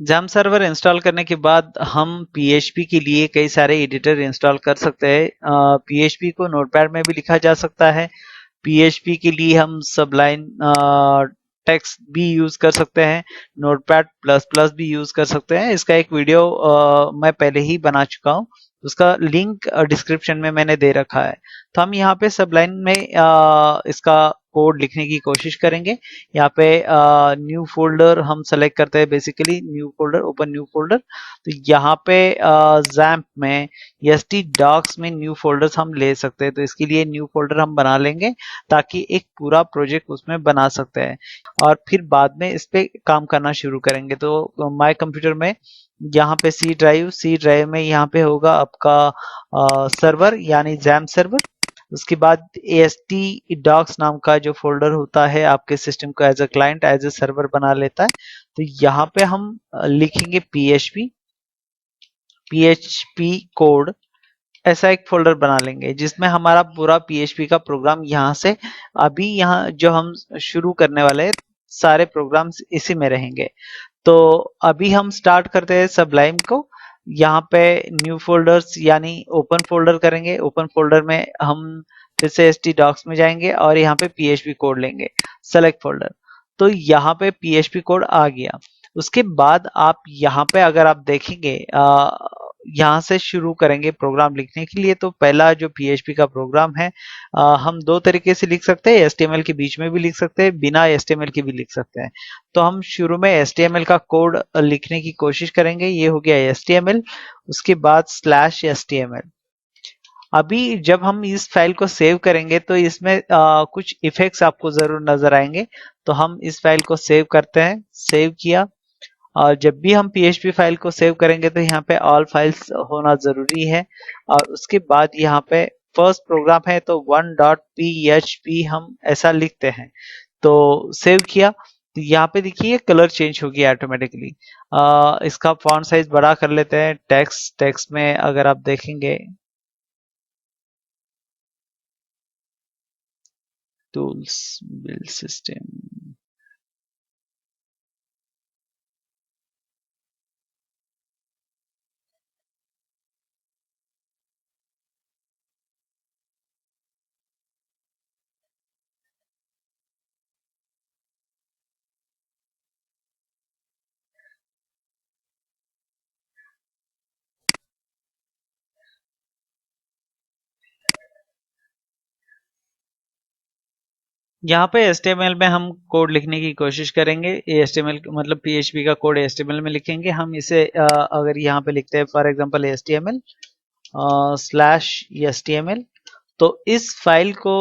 Jam server install करने के बाद हम पीएचपी के लिए कई सारे एडिटर इंस्टॉल कर सकते हैं। पीएचपी को नोटपैड में भी लिखा जा सकता है। पीएचपी के लिए हम सबलाइन टेक्स्ट भी यूज कर सकते हैं, नोटपैड प्लस प्लस भी यूज कर सकते हैं। इसका एक वीडियो मैं पहले ही बना चुका हूँ, उसका लिंक डिस्क्रिप्शन में मैंने दे रखा है। तो हम यहाँ पे सबलाइन में इसका कोड लिखने की कोशिश करेंगे। यहाँ पे न्यू फोल्डर हम सेलेक्ट करते हैं, basically new folder, open new folder. तो यहाँ पे जैम्प में एसटी डॉक्स में न्यू फोल्डर्स हम ले सकते हैं। तो इसके लिए न्यू फोल्डर हम बना लेंगे ताकि एक पूरा प्रोजेक्ट उसमें बना सकते हैं और फिर बाद में इस पे काम करना शुरू करेंगे। तो माय कंप्यूटर में यहाँ पे सी ड्राइव में यहाँ पे होगा आपका सर्वर यानी जैम सर्वर। उसके बाद AST डॉक्स नाम का जो फोल्डर होता है आपके सिस्टम को as a client as a server बना लेता है। तो यहाँ पे हम लिखेंगे PHP कोड, ऐसा एक फोल्डर बना लेंगे जिसमें हमारा पूरा PHP का प्रोग्राम यहाँ से, अभी यहाँ जो हम शुरू करने वाले हैं सारे प्रोग्राम्स इसी में रहेंगे। तो अभी हम स्टार्ट करते हैं सबलाइम को। यहाँ पे न्यू फोल्डर्स यानी ओपन फोल्डर करेंगे। ओपन फोल्डर में हम फिर से एसटी डॉक्स में जाएंगे और यहाँ पे पीएचपी कोड लेंगे, सेलेक्ट फोल्डर। तो यहाँ पे पीएचपी कोड आ गया। उसके बाद आप यहाँ पे अगर आप देखेंगे यहाँ से शुरू करेंगे प्रोग्राम लिखने के लिए। तो पहला जो पीएचपी का प्रोग्राम है हम दो तरीके से लिख सकते हैं, एचटीएमएल के बीच में भी लिख सकते हैं, बिना एचटीएमएल के भी लिख सकते हैं। तो हम शुरू में एचटीएमएल का कोड लिखने की कोशिश करेंगे। ये हो गया एचटीएमएल, उसके बाद /एचटीएमएल। अभी जब हम इस फाइल को सेव करेंगे तो इसमें कुछ इफेक्ट्स आपको जरूर नजर आएंगे। तो हम इस फाइल को सेव करते हैं, सेव किया। और जब भी हम PHP फाइल को सेव करेंगे तो यहाँ पे ऑल फाइल्स होना जरूरी है। और उसके बाद यहाँ पे फर्स्ट प्रोग्राम है तो 1.php हम ऐसा लिखते हैं। तो सेव किया। तो यहाँ पे देखिए कलर चेंज हो गया ऑटोमेटिकली। इसका फॉन्ट साइज बड़ा कर लेते हैं। टेक्स्ट में अगर आप देखेंगे टूल्स, बिल्ड सिस्टम, यहाँ पे HTML में हम कोड लिखने की कोशिश करेंगे। HTML मतलब PHP का कोड HTML में लिखेंगे हम इसे। अगर यहाँ पे लिखते हैं फॉर एग्जांपल HTML /HTML, तो इस फाइल को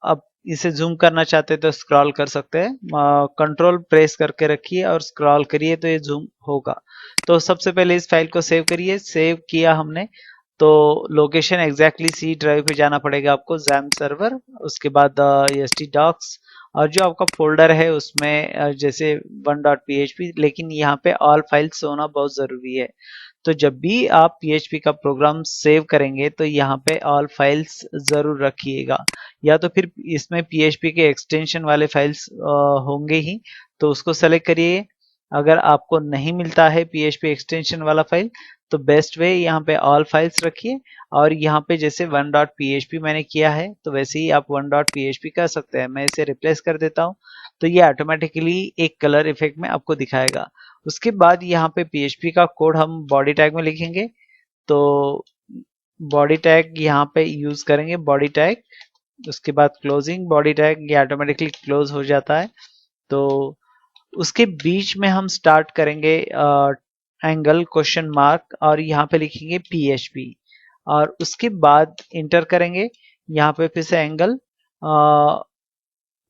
अब इसे जूम करना चाहते हैं तो स्क्रॉल कर सकते हैं। कंट्रोल प्रेस करके रखिए और स्क्रॉल करिए तो ये जूम होगा। तो सबसे पहले इस फाइल को सेव करिए। सेव किया हमने तो लोकेशन एग्जैक्टली सी ड्राइव पे जाना पड़ेगा आपको, जैम सर्वर, उसके बाद एसटी डॉक्स, और जो आपका फोल्डर है उसमें जैसे 1.php, लेकिन यहाँ पे ऑल फाइल्स होना बहुत जरूरी है। तो जब भी आप PHP का प्रोग्राम सेव करेंगे तो यहाँ पे ऑल फाइल्स जरूर रखिएगा, या तो फिर इसमें PHP के एक्सटेंशन वाले फाइल्स होंगे ही, तो उसको सेलेक्ट करिए। अगर आपको नहीं मिलता है PHP एक्सटेंशन वाला फाइल तो बेस्ट वे यहाँ पे ऑल फाइल्स रखिए। और यहाँ पे जैसे 1.php मैंने किया है तो वैसे ही आप 1.php कर सकते हैं। मैं इसे रिप्लेस कर देता हूँ तो ये ऑटोमेटिकली एक कलर इफेक्ट में आपको दिखाएगा। उसके बाद यहाँ पे PHP का कोड हम बॉडी टैग में लिखेंगे। तो बॉडी टैग यहाँ पे यूज करेंगे, बॉडी टैग। उसके बाद क्लोजिंग बॉडी टैग, ये ऑटोमेटिकली क्लोज हो जाता है। तो उसके बीच में हम स्टार्ट करेंगे एंगल क्वेश्चन मार्क और यहाँ पे लिखेंगे PHP और उसके बाद इंटर करेंगे। यहाँ पे फिर से एंगल,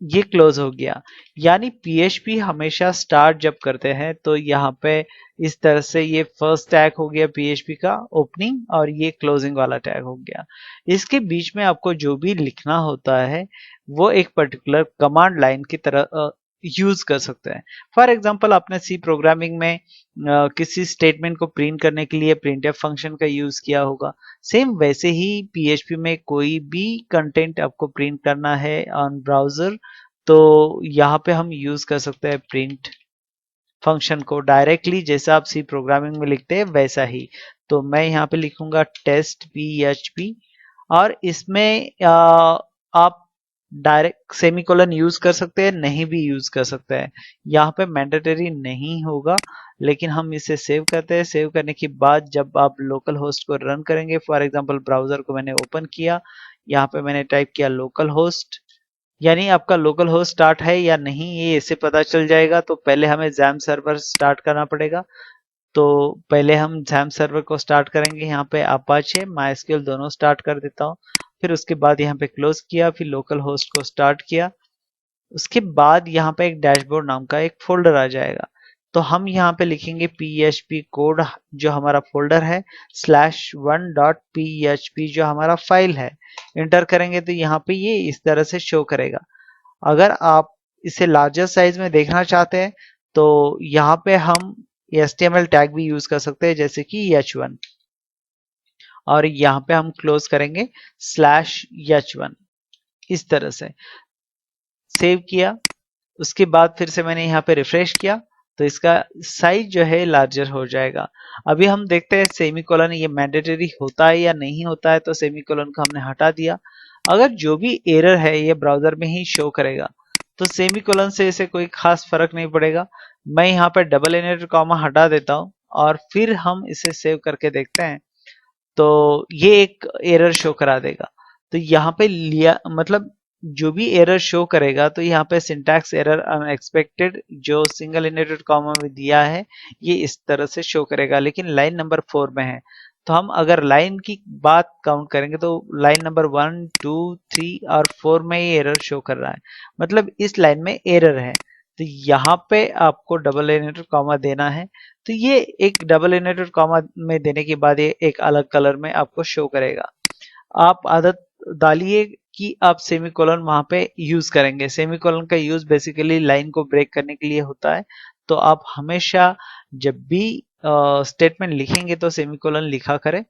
ये क्लोज हो गया। यानी PHP हमेशा स्टार्ट जब करते हैं तो यहाँ पे इस तरह से ये फर्स्ट टैग हो गया PHP का ओपनिंग और ये क्लोजिंग वाला टैग हो गया। इसके बीच में आपको जो भी लिखना होता है वो एक पर्टिकुलर कमांड लाइन की तरह यूज कर सकते हैं। फॉर एग्जांपल आपने सी प्रोग्रामिंग में किसी स्टेटमेंट को प्रिंट करने के लिए printf फंक्शन का यूज किया होगा। सेम वैसे ही PHP में कोई भी कंटेंट आपको प्रिंट करना है ऑन ब्राउजर तो यहाँ पे हम यूज कर सकते हैं प्रिंट फंक्शन को डायरेक्टली, जैसा आप सी प्रोग्रामिंग में लिखते हैं वैसा ही। तो मैं यहाँ पे लिखूंगा टेस्ट PHP, और इसमें आप डायरेक्ट सेमीकोलन यूज कर सकते हैं, नहीं भी यूज कर सकते हैं, यहाँ पे मैंडेटरी नहीं होगा। लेकिन हम इसे सेव करते हैं। सेव करने के बाद जब आप लोकल होस्ट को रन करेंगे, फॉर एग्जांपल ब्राउजर को मैंने ओपन किया, यहाँ पे मैंने टाइप किया लोकल होस्ट, यानी आपका लोकल होस्ट स्टार्ट है या नहीं ये इससे पता चल जाएगा। तो पहले हमें जैम सर्वर स्टार्ट करना पड़ेगा। तो पहले हम जैम सर्वर को स्टार्ट करेंगे, यहाँ पे अपाचे माइस्क्यूएल दोनों स्टार्ट कर देता हूँ। फिर उसके बाद यहाँ पे क्लोज किया, फिर लोकल होस्ट को स्टार्ट किया। उसके बाद यहाँ पे एक डैशबोर्ड नाम का एक फोल्डर आ जाएगा। तो हम यहाँ पे लिखेंगे PHP कोड जो हमारा फोल्डर है, /1.php जो हमारा फाइल है, इंटर करेंगे तो यहाँ पे ये इस तरह से शो करेगा। अगर आप इसे लार्जर साइज में देखना चाहते हैं तो यहाँ पे हम HTML टैग भी यूज कर सकते हैं, जैसे कि h1, और यहाँ पे हम क्लोज करेंगे /h1 इस तरह से। सेव किया, उसके बाद फिर से मैंने यहाँ पे रिफ्रेश किया तो इसका साइज जो है लार्जर हो जाएगा। अभी हम देखते हैं सेमीकोलन ये मैंडेटरी होता है या नहीं होता है। तो सेमीकोलन को हमने हटा दिया। अगर जो भी एरर है ये ब्राउजर में ही शो करेगा, तो सेमीकोलन से इसे कोई खास फर्क नहीं पड़ेगा। मैं यहाँ पे डबल इनवर्टेड कॉमा हटा देता हूँ और फिर हम इसे सेव करके देखते हैं तो ये एक एरर शो करा देगा। तो यहाँ पे लिया मतलब जो भी एरर शो करेगा, तो यहाँ पे सिंटैक्स एरर अनएक्सपेक्टेड जो सिंगल इनवर्टेड कॉमा में दिया है ये इस तरह से शो करेगा, लेकिन लाइन नंबर 4 में है। तो हम अगर लाइन की बात काउंट करेंगे तो लाइन नंबर 1, 2, 3 और 4 में ये एरर शो कर रहा है, मतलब इस लाइन में एरर है। तो यहाँ पे आपको डबल इनवर्टेड कॉमा देना है। तो ये एक डबल इनवर्टेड कॉमा में देने के बाद ये एक अलग कलर में आपको शो करेगा। आप आदत डालिए कि आप सेमीकोलन वहां पे यूज करेंगे। सेमीकोलन का यूज बेसिकली लाइन को ब्रेक करने के लिए होता है। तो आप हमेशा जब भी स्टेटमेंट लिखेंगे तो सेमीकोलन लिखा करें।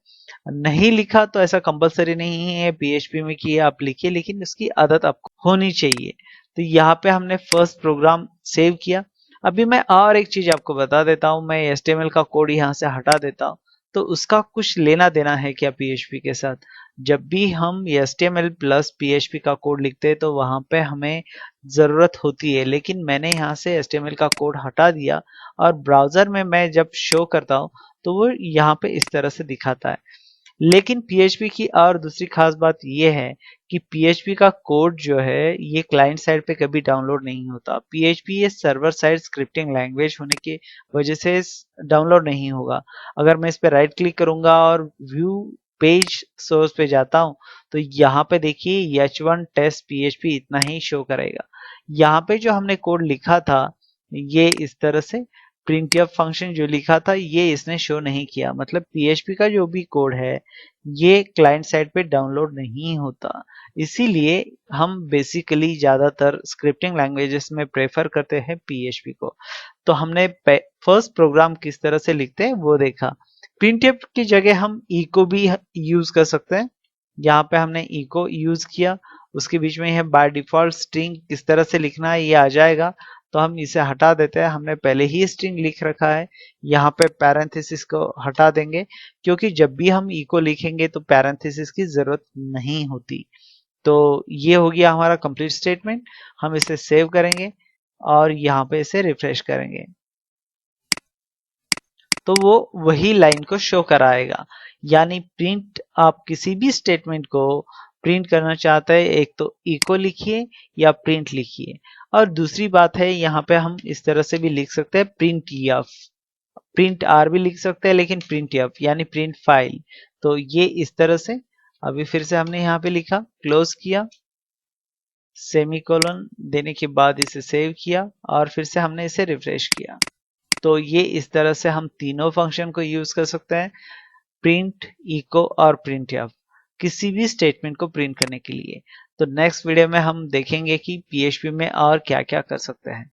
नहीं लिखा तो ऐसा कंपलसरी नहीं है PHP में कि आप लिखिए, लेकिन उसकी आदत आपको होनी चाहिए। तो यहाँ पे हमने फर्स्ट प्रोग्राम सेव किया। अभी मैं और एक चीज आपको बता देता हूँ, मैं HTML का कोड यहाँ से हटा देता हूँ। तो उसका कुछ लेना देना है क्या PHP के साथ? जब भी हम HTML प्लस PHP का कोड लिखते हैं तो वहां पे हमें जरूरत होती है, लेकिन मैंने यहाँ से HTML का कोड हटा दिया और ब्राउजर में मैं जब शो करता हूँ तो वो यहाँ पे इस तरह से दिखाता है। लेकिन PHP की और दूसरी खास बात यह है कि PHP का कोड जो है ये क्लाइंट साइड पे कभी डाउनलोड नहीं होता। PHP ये सर्वर साइड स्क्रिप्टिंग लैंग्वेज होने की वजह से डाउनलोड नहीं होगा। अगर मैं इस पे राइट क्लिक करूंगा और व्यू पेज सोर्स पे जाता हूं तो यहाँ पे देखिए h1 टेस्ट PHP इतना ही शो करेगा। यहाँ पे जो हमने कोड लिखा था ये इस तरह से printf फंक्शन जो लिखा था ये इसने शो नहीं किया, मतलब PHP का जो भी कोड है ये क्लाइंट साइड पे डाउनलोड नहीं होता। इसीलिए हम बेसिकली ज्यादातर स्क्रिप्टिंग लैंग्वेजेस में प्रेफर करते हैं PHP को। तो हमने फर्स्ट प्रोग्राम किस तरह से लिखते हैं वो देखा। printf की जगह हम echo भी यूज कर सकते हैं। यहाँ पे हमने echo यूज किया, उसके बीच में यह बाय डिफॉल्ट स्ट्रिंग किस तरह से लिखना है ये आ जाएगा। तो हम इसे हटा देते हैं, हमने पहले ही स्ट्रिंग लिख रखा है। यहाँ पे पैरेंथेसिस को हटा देंगे क्योंकि जब भी हम इको लिखेंगे तो पैरेंथेसिस की जरूरत नहीं होती। तो ये हो गया हमारा कंप्लीट स्टेटमेंट। हम इसे सेव करेंगे और यहाँ पे इसे रिफ्रेश करेंगे तो वो वही लाइन को शो कराएगा। यानी प्रिंट, आप किसी भी स्टेटमेंट को प्रिंट करना चाहते हैं एक तो इको लिखिए या प्रिंट लिखिए। और दूसरी बात है यहाँ पे हम इस तरह से भी लिख सकते हैं प्रिंट एफ, प्रिंट आर भी लिख सकते हैं, लेकिन प्रिंट एफ यानी प्रिंट फाइल। तो ये इस तरह से अभी फिर से हमने यहाँ पे लिखा, क्लोज किया, सेमीकोलन देने के बाद इसे सेव किया और फिर से हमने इसे रिफ्रेश किया। तो ये इस तरह से हम तीनों फंक्शन को यूज कर सकते हैं, प्रिंट, इको और प्रिंट एफ, किसी भी स्टेटमेंट को प्रिंट करने के लिए। तो नेक्स्ट वीडियो में हम देखेंगे कि PHP में और क्या क्या कर सकते हैं।